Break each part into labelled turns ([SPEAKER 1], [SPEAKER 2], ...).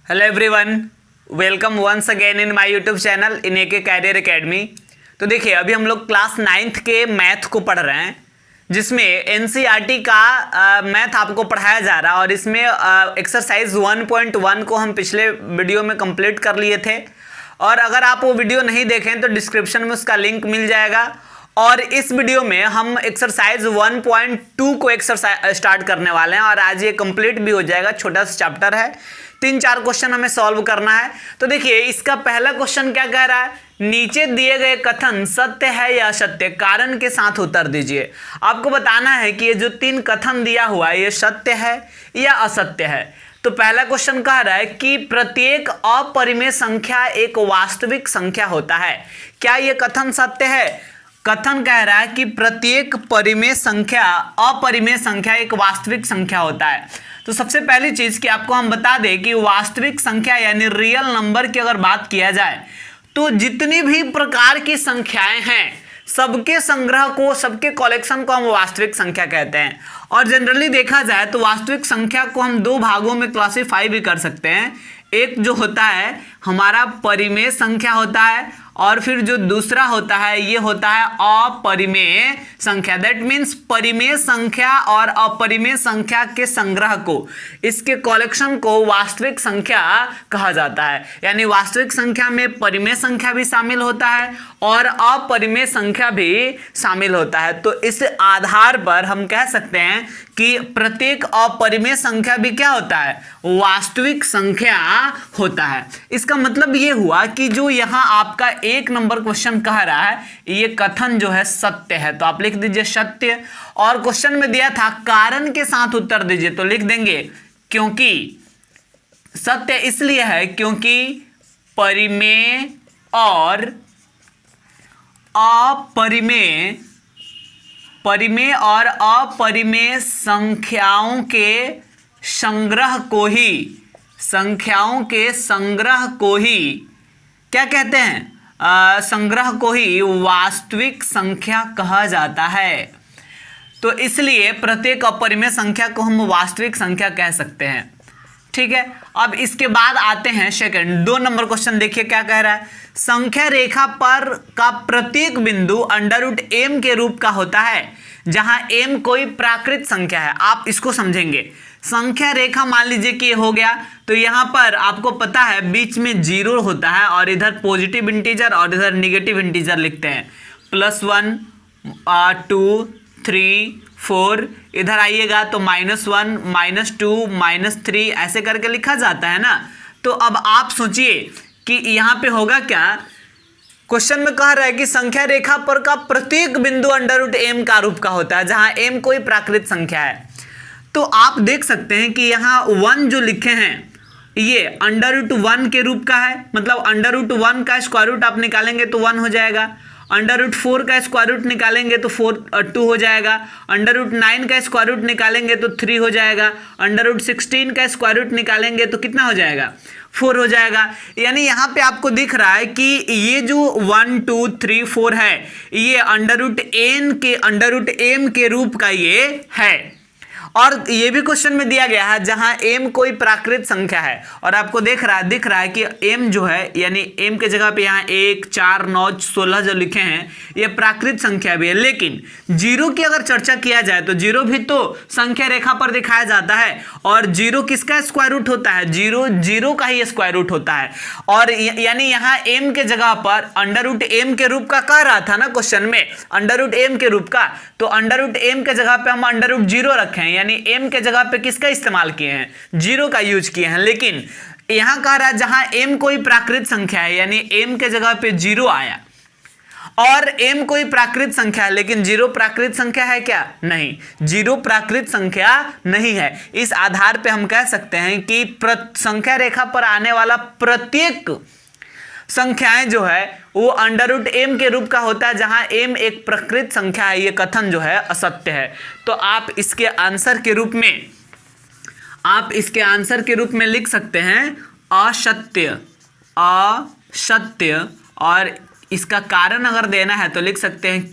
[SPEAKER 1] Hello everyone, welcome once again in my YouTube channel in AK career academy. तो देखिए, अभी हम लोग क्लास 9th के मैथ को पढ़ रहे हैं, जिसमें एनसीईआरटी का मैथ आपको पढ़ाया जा रहा है। और इसमें एक्सरसाइज 1.1 को हम पिछले वीडियो में कंप्लीट कर लिए थे। और अगर आप वो वीडियो नहीं देखें तो डिस्क्रिप्शन में उसका लिंक मिल जाएगा। और इस वीडियो में हम एक्सरसाइज 1.2 को एक्सरसाइज स्टार्ट करने वाले हैं और आज ये कंप्लीट भी हो जाएगा। छोटा सा चैप्टर है, 3-4 क्वेश्चन हमें सॉल्व करना है। तो देखिए, इसका पहला क्वेश्चन क्या कह रहा है, नीचे दिए गए कथन सत्य है या असत्य, कारण के साथ उत्तर दीजिए। आपको बताना है कि ये जो 3 कथन दिया हुआ है ये सत्य है या असत्य है। तो पहला क्वेश्चन कह रहा है कि प्रत्येक अपरिमेय संख्या एक वास्तविक संख्या होता है। क्या ये कथन सत्य है? कथन कह रहा है कि प्रत्येक परिमेय संख्या अपरिमेय संख्या एक वास्तविक संख्या होता है। तो सबसे पहली चीज कि आपको हम बता दें कि वास्तविक संख्या यानी रियल नंबर की अगर बात किया जाए तो जितनी भी प्रकार की संख्याएं हैं सबके संग्रह को, सबके कलेक्शन को हम वास्तविक संख्या कहते हैं। और जनरली देखा जाए तो वास्तविक संख्या को हम 2 भागों में क्लासिफाई भी कर सकते हैं। एक जो होता है हमारा परिमेय संख्या होता है, और फिर जो दूसरा होता है ये होता है अपरिमेय संख्या। दैट मीन्स परिमेय संख्या और अपरिमेय संख्या के संग्रह को, इसके कलेक्शन को वास्तविक संख्या कहा जाता है। यानी वास्तविक संख्या में परिमेय संख्या भी शामिल होता है और अपरिमेय संख्या भी शामिल होता है। तो इस आधार पर हम कह सकते हैं कि प्रत्येक अपरिमेय संख्या भी क्या होता है, वास्तविक संख्या होता है। इसका मतलब ये हुआ कि जो यहाँ आपका 1 नंबर क्वेश्चन कह रहा है ये कथन जो है सत्य है, तो आप लिख दीजिए सत्य। और क्वेश्चन में दिया था कारण के साथ उत्तर दीजिए, तो लिख देंगे क्योंकि सत्य इसलिए है क्योंकि परिमेय और अपरिमेय संख्याओं के संग्रह को ही क्या कहते हैं, संग्रह को ही वास्तविक संख्या कहा जाता है। तो इसलिए प्रत्येक अपरिमेय संख्या को हम वास्तविक संख्या कह सकते हैं। ठीक है, अब इसके बाद आते हैं सेकंड 2 नंबर क्वेश्चन। देखिए क्या कह रहा है, संख्या रेखा पर का प्रत्येक बिंदु √m के रूप का होता है जहां m कोई प्राकृत संख्या है। आप इसको समझेंगे, संख्या रेखा मान लीजिए कि ये हो गया, तो यहां पर आपको पता है बीच में 0 होता है और इधर पॉजिटिव इंटीजर और इधर निगेटिव इंटीजर लिखते हैं। +1 2 3 4, इधर आइएगा तो -1 -2 -3 ऐसे करके लिखा जाता है ना। तो अब आप सोचिए कि यहां पे होगा क्या, क्वेश्चन में कह रहा है कि संख्या रेखा पर का प्रत्येक बिंदु √m का रूप का होता है जहां m कोई प्राकृत संख्या है। तो आप देख सकते हैं कि यहाँ 1 जो लिखे हैं ये √1 के रूप का है, मतलब √1 का स्क्वायर रूट आप निकालेंगे तो 1 हो जाएगा। √4 का स्क्वायर रूट निकालेंगे तो 2 हो जाएगा। √9 का स्क्वायर रूट निकालेंगे तो 3 हो जाएगा। √16 का स्क्वायर रूट निकालेंगे तो कितना हो जाएगा, 4 हो जाएगा। यानी यहाँ पे आपको दिख रहा है कि ये जो 1 2 3 4 है ये √m के रूप का ये है। और ये भी क्वेश्चन में दिया गया है जहां m कोई प्राकृत संख्या है, और आपको दिख रहा है कि m जो है यानी m के जगह पे यहाँ 1 4 9 16 जो लिखे हैं ये प्राकृत संख्या भी है। लेकिन 0 की अगर चर्चा किया जाए तो 0 भी तो संख्या रेखा पर दिखाया जाता है, और 0 किसका स्क्वायर रूट होता है, 0 का ही स्क्वायर रूट होता है। और यानी यहाँ m के जगह पर √m के रूप का कह रहा था ना क्वेश्चन में, √m के रूप का, तो √m के जगह पे हम √0 रखें, यानी m के जगह पे किसका इस्तेमाल किए हैं, 0 का यूज किए हैं। लेकिन यहां कह रहा है जहां m कोई प्राकृत संख्या है यानी m के जगह पे 0 आया, और m कोई प्राकृत संख्या है लेकिन 0 प्राकृत संख्या है क्या, नहीं, 0 प्राकृत संख्या नहीं है। इस आधार पे हम कह सकते हैं कि संख्या रेखा पर आने वाला प्रत्येक संख्याएं जो है वो √m के रूप का होता है जहां m एक प्राकृत संख्या है। ये कथन जो है असत्य है। तो आप इसके आंसर के रूप में लिख सकते हैं असत्य। और इसका कारण अगर देना है तो लिख सकते हैं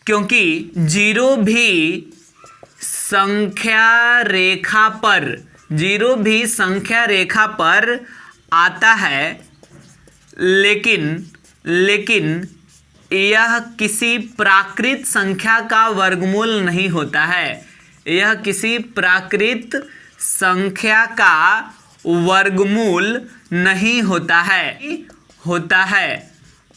[SPEAKER 1] क्योंकि 0 भी संख्या रेखा पर जीरो भी संख्या रेखा पर आता है, लेकिन यह किसी प्राकृत संख्या का वर्गमूल नहीं होता है। यह किसी प्राकृत संख्या का वर्गमूल नहीं होता है।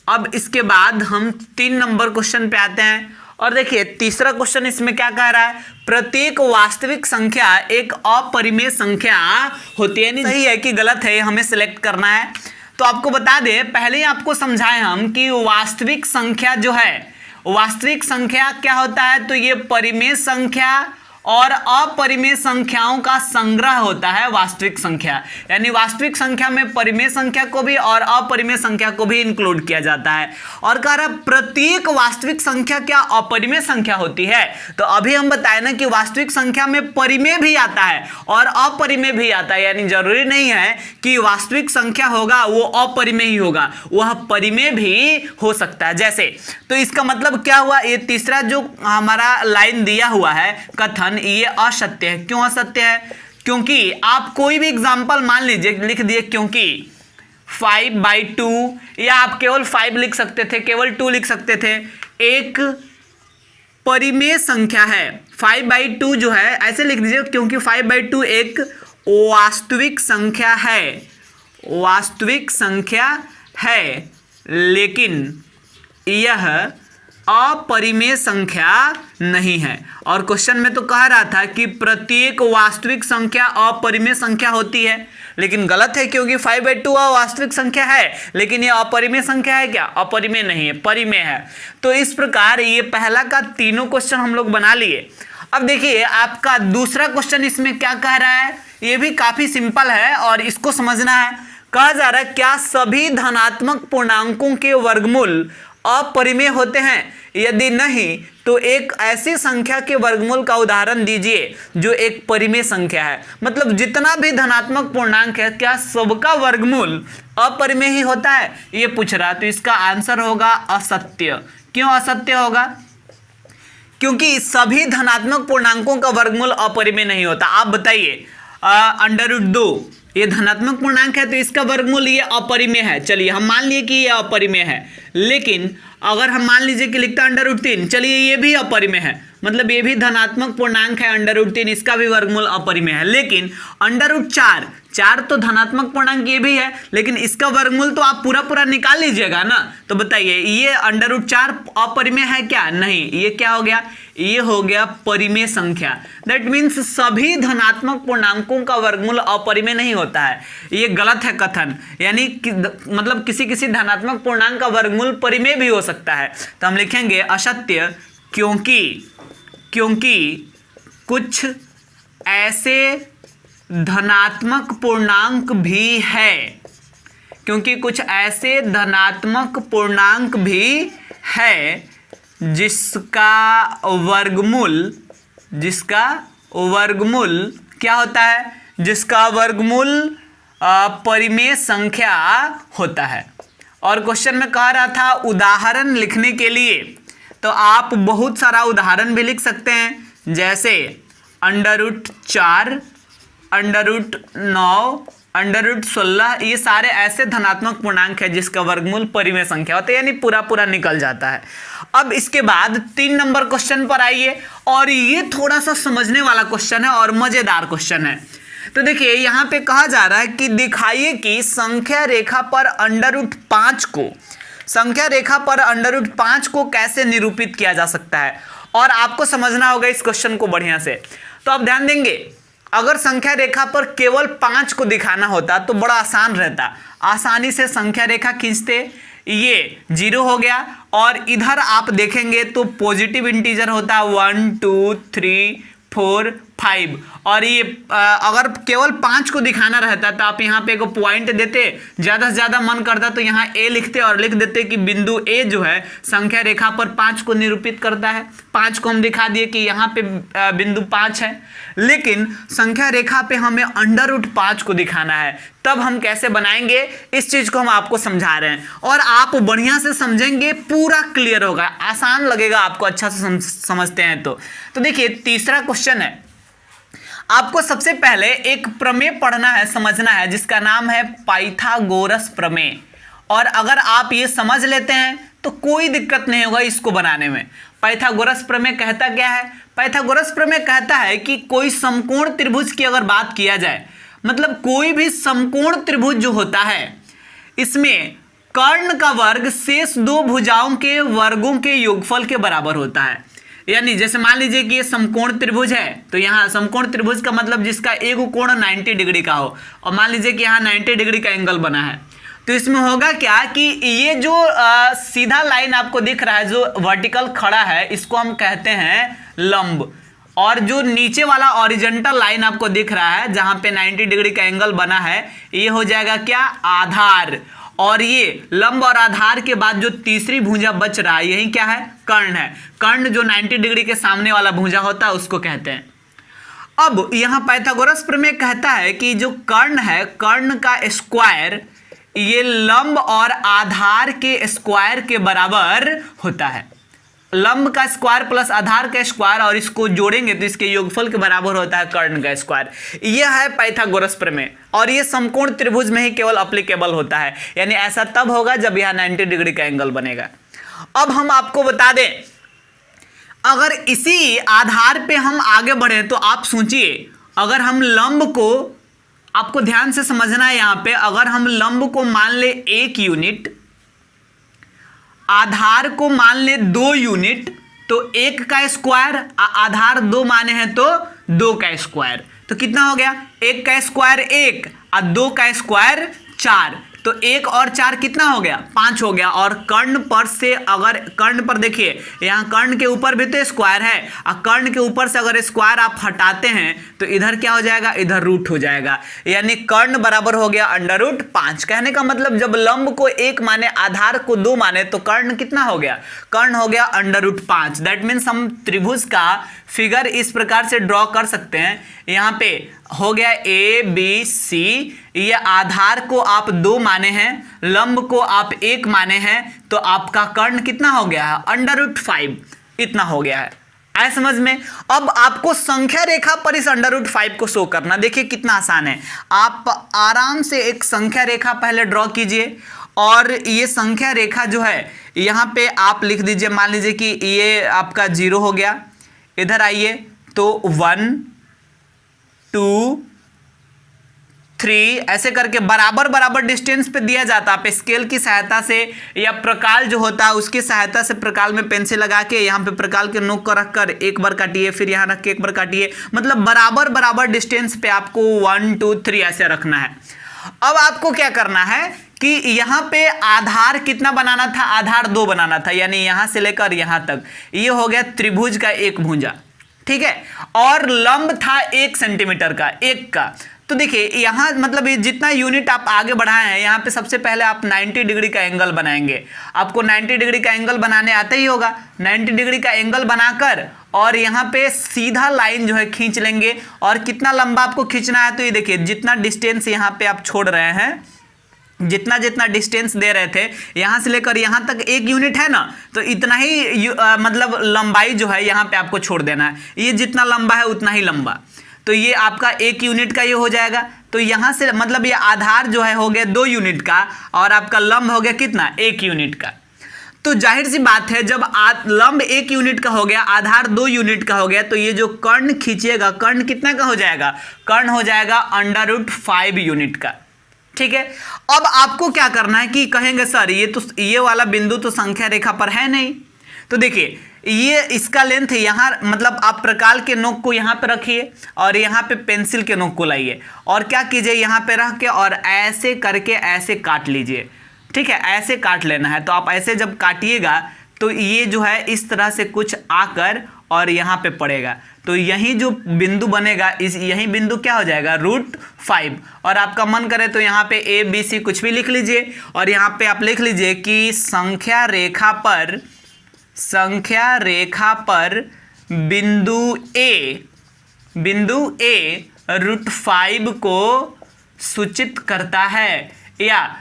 [SPEAKER 1] अब इसके बाद हम 3 नंबर क्वेश्चन पे आते हैं और देखिए तीसरा क्वेश्चन इसमें क्या कह रहा है, प्रत्येक वास्तविक संख्या एक अपरिमेय संख्या होती है। नहीं सही है कि गलत है, हमें सिलेक्ट करना है। तो आपको बता दें, पहले ही आपको समझाए हम कि वास्तविक संख्या जो है, वास्तविक संख्या क्या होता है, तो ये परिमेय संख्या और अपरिमेय संख्याओं का संग्रह होता है वास्तविक संख्या। यानी वास्तविक संख्या में परिमेय संख्या को भी और अपरिमेय संख्या को भी इंक्लूड किया जाता है। और कह रहा प्रत्येक वास्तविक संख्या क्या अपरिमेय संख्या होती है, तो अभी हम बताए ना कि वास्तविक संख्या में परिमेय भी आता है और अपरिमेय भी आता है। यानी जरूरी नहीं है कि वास्तविक संख्या होगा वो अपरिमेय ही होगा, वह परिमेय भी हो सकता है। जैसे तो इसका मतलब क्या हुआ, ये तीसरा जो हमारा लाइन दिया हुआ है कथन, ये असत्य है। क्यों असत्य है, क्योंकि आप कोई भी एग्जांपल मान लीजिए, लिख दिए क्योंकि 5/2, या आप केवल 5 लिख सकते थे, केवल 2 लिख सकते थे, एक परिमेय संख्या है। 5/2 जो है ऐसे लिख दीजिए क्योंकि 5/2 एक वास्तविक संख्या है, वास्तविक संख्या है, लेकिन यह अपरिमेय संख्या नहीं है। और क्वेश्चन में तो कह रहा था कि प्रत्येक वास्तविक संख्या अपरिमेय संख्या होती है, लेकिन गलत है क्योंकि 5/2 वास्तविक संख्या है, लेकिन ये अपरिमेय संख्या है क्या, अपरिमेय नहीं है, परिमेय है। तो इस प्रकार ये पहला का तीनों क्वेश्चन हम लोग बना लिए। अब देखिए आपका दूसरा क्वेश्चन इसमें क्या कह रहा है, ये भी काफी सिंपल है और इसको समझना है। कहा जा रहा है क्या सभी धनात्मक पूर्णांकों के वर्गमूल अपरिमेय होते हैं, यदि नहीं तो एक ऐसी संख्या के वर्गमूल का उदाहरण दीजिए जो एक परिमेय संख्या है। मतलब जितना भी धनात्मक पूर्णांक है क्या सबका वर्गमूल अपरिमेय ही होता है, ये पूछ रहा। तो इसका आंसर होगा असत्य। क्यों असत्य होगा, क्योंकि सभी धनात्मक पूर्णांकों का वर्गमूल अपरिमेय नहीं होता। आप बताइए √2 ये धनात्मक पूर्णांक है तो इसका वर्गमूल ये अपरिमेय है, चलिए हम मान लिए कि ये अपरिमेय है। लेकिन अगर हम मान लीजिए कि लिखता √3, चलिए ये भी अपरिमेय है, मतलब ये भी धनात्मक पूर्णांक है √3, इसका भी वर्गमूल अपरिमेय है। लेकिन √4 तो धनात्मक पूर्णांक ये भी है, लेकिन इसका वर्गमूल तो आप पूरा निकाल लीजिएगा ना। तो बताइए ये √4 अपरिमेय है क्या, नहीं, ये क्या हो गया, ये हो गया परिमेय संख्या। दैट मीन्स सभी धनात्मक पूर्णांकों का वर्गमूल अपरिमेय नहीं होता है, ये गलत है कथन। यानी मतलब किसी धनात्मक पूर्णांक का वर्गमूल परिमेय भी हो सकता है। तो हम लिखेंगे असत्य, क्योंकि कुछ ऐसे धनात्मक पूर्णांक भी है, क्योंकि कुछ ऐसे धनात्मक पूर्णांक भी है जिसका वर्गमूल क्या होता है, जिसका वर्गमूल परिमेय संख्या होता है। और क्वेश्चन में कह रहा था उदाहरण लिखने के लिए, तो आप बहुत सारा उदाहरण भी लिख सकते हैं, जैसे √4, √9, √16, ये सारे ऐसे धनात्मक पूर्णांक है जिसका वर्गमूल परिमेय संख्या होता है, यानी पूरा निकल जाता है। अब इसके बाद 3 नंबर क्वेश्चन पर आइए, और ये थोड़ा सा समझने वाला क्वेश्चन है और मजेदार क्वेश्चन है। तो देखिए यहाँ पे कहा जा रहा है कि दिखाइए कि संख्या रेखा पर √5 को कैसे निरूपित किया जा सकता है। और आपको समझना होगा इस क्वेश्चन को बढ़िया से। तो आप ध्यान देंगे, अगर संख्या रेखा पर केवल 5 को दिखाना होता तो बड़ा आसान रहता, आसानी से संख्या रेखा खींचते, ये 0 हो गया, और इधर आप देखेंगे तो पॉजिटिव इंटीजर होता 1 2 3 4 5, और ये अगर केवल 5 को दिखाना रहता तो आप यहाँ पे एक पॉइंट देते, ज़्यादा से ज़्यादा मन करता तो यहाँ ए लिखते और लिख देते कि बिंदु ए जो है संख्या रेखा पर 5 को निरूपित करता है। 5 को हम दिखा दिए कि यहाँ पे बिंदु 5 है, लेकिन संख्या रेखा पे हमें √5 को दिखाना है, तब हम कैसे बनाएंगे, इस चीज़ को हम आपको समझा रहे हैं। और आप बढ़िया से समझेंगे, पूरा क्लियर होगा, आसान लगेगा आपको, अच्छा से समझते हैं तो देखिए तीसरा क्वेश्चन है, आपको सबसे पहले एक प्रमेय पढ़ना है, समझना है, जिसका नाम है पाइथागोरस प्रमेय। और अगर आप ये समझ लेते हैं तो कोई दिक्कत नहीं होगा इसको बनाने में। पाइथागोरस प्रमेय कहता क्या है? पाइथागोरस प्रमेय कहता है कि कोई समकोण त्रिभुज की अगर बात किया जाए, मतलब कोई भी समकोण त्रिभुज जो होता है इसमें कर्ण का वर्ग शेष दो भुजाओं के वर्गों के योगफल के बराबर होता है। यानी जैसे मान लीजिए कि ये समकोण त्रिभुज है, तो यहाँ समकोण त्रिभुज का मतलब जिसका एक कोण 90 डिग्री का हो, और मान लीजिए कि यहाँ 90 डिग्री का एंगल बना है, तो इसमें होगा क्या कि ये जो सीधा लाइन आपको दिख रहा है, जो वर्टिकल खड़ा है, इसको हम कहते हैं लंब। और जो नीचे वाला ऑरिजेंटल लाइन आपको दिख रहा है जहां पे 90 डिग्री का एंगल बना है, ये हो जाएगा क्या? आधार। और ये लंब और आधार के बाद जो तीसरी भुजा बच रहा है, यही क्या है? कर्ण है। कर्ण जो 90 डिग्री के सामने वाला भुजा होता है उसको कहते हैं। अब यहां पाइथागोरस प्रमेय कहता है कि जो कर्ण है, कर्ण का स्क्वायर ये लंब और आधार के स्क्वायर के बराबर होता है। लंब का स्क्वायर प्लस आधार का स्क्वायर, और इसको जोड़ेंगे तो इसके योगफल के बराबर होता है कर्ण का स्क्वायर। यह है पाइथागोरस प्रमेय, और यह समकोण त्रिभुज में ही केवल अप्लीकेबल होता है। यानी ऐसा तब होगा जब यह 90 डिग्री का एंगल बनेगा। अब हम आपको बता दें, अगर इसी आधार पे हम आगे बढ़े तो आप सोचिए, अगर हम लंब को, आपको ध्यान से समझना है यहां पे, अगर हम लंब को मान ले 1 यूनिट, आधार को मान ले 2 यूनिट, तो 1 का स्क्वायर, आधार 2 माने हैं तो 2 का स्क्वायर, तो कितना हो गया? 1 का स्क्वायर 1 और 2 का स्क्वायर 4, तो 1 और 4 कितना हो गया? 5 हो गया। और कर्ण पर से, अगर कर्ण पर देखिए, यहाँ कर्ण के ऊपर भी तो स्क्वायर है, और कर्ण के ऊपर से अगर स्क्वायर आप हटाते हैं तो इधर क्या हो जाएगा? इधर रूट हो जाएगा। यानी कर्ण बराबर हो गया √5। कहने का मतलब जब लंब को 1 माने, आधार को 2 माने, तो कर्ण कितना हो गया? कर्ण हो गया √5। दैट मीन्स हम त्रिभुज का फिगर इस प्रकार से ड्रॉ कर सकते हैं। यहाँ पे हो गया ABC, ये आधार को आप 2 माने हैं, लंब को आप 1 माने हैं, तो आपका कर्ण कितना हो गया है? √5 इतना हो गया है। आए समझ में? अब आपको संख्या रेखा पर इस √5 को शो करना, देखिए कितना आसान है। आप आराम से एक संख्या रेखा पहले ड्रॉ कीजिए, और ये संख्या रेखा जो है यहाँ पे आप लिख दीजिए। मान लीजिए कि ये आपका 0 हो गया, इधर आइए तो 1 2 3 ऐसे करके बराबर बराबर डिस्टेंस पे दिया जाता है। आप स्केल की सहायता से या प्रकाल जो होता है उसकी सहायता से प्रकाल में पेंसिल लगा के यहाँ पे प्रकाल के नोक को रखकर एक बार काटिए, फिर यहाँ रख के एक बार काटिए, मतलब बराबर बराबर डिस्टेंस पे आपको 1 2 3 ऐसे रखना है। अब आपको क्या करना है कि यहाँ पे आधार कितना बनाना था? आधार 2 बनाना था, यानी यहाँ से लेकर यहाँ तक, ये हो गया त्रिभुज का एक भुजा, ठीक है। और लंब था 1 सेंटीमीटर का, 1 का। तो देखिए यहाँ मतलब ये जितना यूनिट आप आगे बढ़ाए हैं, यहाँ पे सबसे पहले आप 90 डिग्री का एंगल बनाएंगे। आपको 90 डिग्री का एंगल बनाने आता ही होगा। 90 डिग्री का एंगल बनाकर और यहाँ पे सीधा लाइन जो है खींच लेंगे। और कितना लंबा आपको खींचना है, तो ये देखिए जितना डिस्टेंस यहाँ पे आप छोड़ रहे हैं, जितना जितना डिस्टेंस दे रहे थे यहाँ से लेकर यहाँ तक 1 यूनिट है ना, तो इतना ही मतलब लंबाई जो है यहाँ पे आपको छोड़ देना है। ये जितना लंबा है उतना ही लंबा, तो ये आपका 1 यूनिट का ये हो जाएगा। तो यहाँ से मतलब ये आधार जो है हो गया 2 यूनिट का, और आपका लंब हो गया कितना? 1 यूनिट का। तो जाहिर सी बात है जब लंब 1 यूनिट का हो गया, आधार 2 यूनिट का हो गया, तो ये जो कर्ण खींचिएगा, कर्ण कितना का हो जाएगा? कर्ण हो जाएगा √5 यूनिट का, ठीक है। अब आपको क्या करना है कि कहेंगे सर ये वाला बिंदु तो संख्या रेखा पर है नहीं, तो देखिए ये इसका लेंथ यहाँ मतलब आप प्रकाल के नोक को यहाँ पे रखिए और यहाँ पे पेंसिल के नोक को लाइए और क्या कीजिए यहाँ पे रख के और ऐसे करके ऐसे काट लीजिए, ठीक है। ऐसे काट लेना है। तो आप ऐसे जब काटिएगा तो ये जो है इस तरह से कुछ आकर और यहाँ पे पड़ेगा, तो यही जो बिंदु बनेगा इस यही बिंदु क्या हो जाएगा? √5। और आपका मन करे तो यहाँ पे ABC कुछ भी लिख लीजिए और यहाँ पे आप लिख लीजिए कि संख्या रेखा पर बिंदु A √5 को सूचित करता है या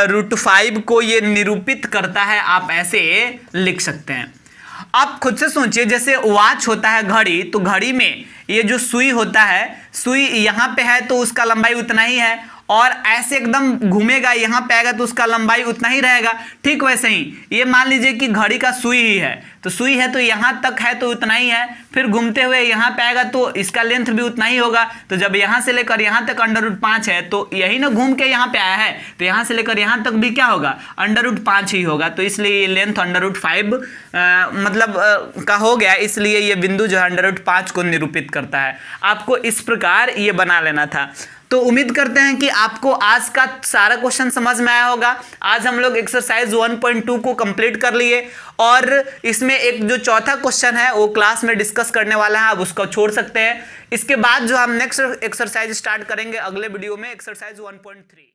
[SPEAKER 1] √5 को ये निरूपित करता है, आप ऐसे लिख सकते हैं। आप खुद से सोचिए, जैसे वॉच होता है घड़ी, तो घड़ी में ये जो सुई होता है सुई यहाँ पे है तो उसका लंबाई उतना ही है, और ऐसे एकदम घूमेगा यहाँ पे आएगा तो उसका लंबाई उतना ही रहेगा। ठीक वैसे ही ये मान लीजिए कि घड़ी का सुई ही है, तो सुई है तो यहाँ तक है तो उतना ही है, फिर घूमते हुए यहाँ पे आएगा तो इसका लेंथ भी उतना ही होगा। तो जब यहाँ से लेकर यहाँ तक √5 है तो यही ना घूम के यहाँ पे आया है, तो यहाँ से लेकर यहाँ तक भी क्या होगा, √5 ही होगा। तो इसलिए ये लेंथ √5 का हो गया, इसलिए ये बिंदु जो है √5 को निरूपित करता है। आपको इस प्रकार ये बना लेना था। तो उम्मीद करते हैं कि आपको आज का सारा क्वेश्चन समझ में आया होगा। आज हम लोग एक्सरसाइज 1.2 को कंप्लीट कर लिए, और इसमें एक जो चौथा क्वेश्चन है वो क्लास में डिस्कस करने वाला है, आप उसको छोड़ सकते हैं। इसके बाद जो हम नेक्स्ट एक्सरसाइज स्टार्ट करेंगे अगले वीडियो में, एक्सरसाइज 1.3।